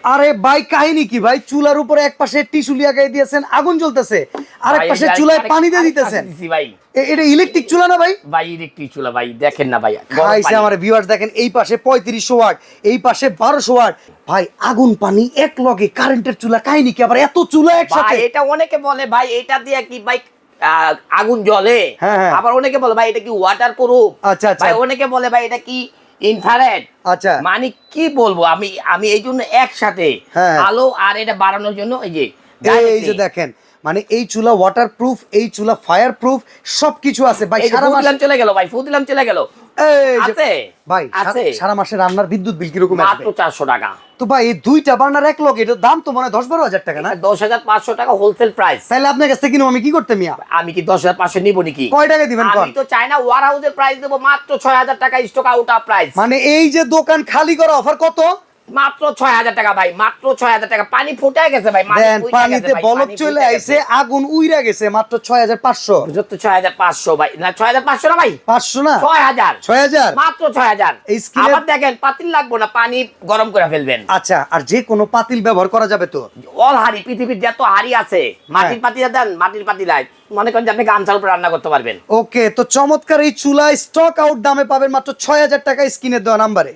আরে ভাই কাহিনী কি ভাই, চুলার উপরে এক পাশে টিস্যু লাগাই দিয়েছেন, আগুন জ্বলতেছে, আরেক পাশে চুলায় পানি দিয়ে দিতেছেন। ভাই এটা ইলেকট্রিক চুলা না ভাই? ভাই ইলেকট্রিক চুলা ভাই, দেখেন না ভাই খাইছে আমার ভিউয়ার্স, দেখেন এই পাশে 3500 ওয়াট, এই পাশে 1200 ওয়াট। ভাই আগুন পানি এক লগে, কারেন্টের চুলা, কাহিনী কি আবার এত চুলা একসাথে? ভাই এটা অনেকে বলে ভাই এটা দিয়ে কি ভাই আগুন জ্বলে, হ্যাঁ। আবার অনেকে বলে ভাই এটা কি ওয়াটার প্রুফ, আচ্ছা। ভাই অনেকে বলে ভাই এটা কি ইনফ্রারেড। আচ্ছা মানে কি বলবো আমি এই জন্য একসাথে হ্যাঁ। আলো আর এটা বাড়ানোর জন্য এই যে এই যে দেখেন, মানে এই চুলা ওয়াটার প্রুফ, এই চুলা ফায়ার প্রুফ, সবকিছু আছে ভাই। সারা মাস চলে গেল ভাই, ফুদিলাম চলে গেল। এই যে আছে ভাই, আছে সারা মাসে রান্নার বিদ্যুৎ বিল কিরকম আসবে? মাত্র 400 টাকা। তো ভাই এই দুইটা বার্নার এক লগে, এটার দাম তো মনে হয় 10-12 হাজার টাকা না? 10,500 টাকা হোলসেল প্রাইস। তাহলে আপনার কাছ থেকে কিনবো, আমি কি করতে মিয়া? আমি কি 10,500 নিব নাকি? কয় টাকা দিবেন কোন? আমি তো চাই না ওয়ার হাউসের প্রাইস দেব মাত্র 6,000 টাকা, স্টক আউট অফ প্রাইস। মানে এই যে দোকান খালি করা অফার কত? মাত্র 6,000 টাকা ভাই, মাত্র 6,000 টাকা। পানি ফুটায় গেছে ভাই, দেন পানিতে বলক চলে আইছে, আগুন উইরা গেছে, মাত্র 6500। যত 6,500 ভাই, না 6,500 না ভাই, 500 না, 6,000 6000 মাত্র 6,000। এই স্কিলের- আবার দেখেন পাতিল লাগবে না, পানি গরম করে ফেলবেন। আচ্ছা, আর যে কোনো পাতিল ব্যবহার করা যাবে তো? অল হাড়ি, পৃথিবীর যত হাড়ি আছে মাটির পাতিল দেন, মাটির পাতিলায় মনে করেন যে আপনি গামছার উপর রান্না করতে পারবেন। ওকে, তো চমৎকার এই চুলা স্টক আউট দামে পাবেন মাত্র 6000 টাকা স্ক্রিনে দেওয়া নাম্বারে।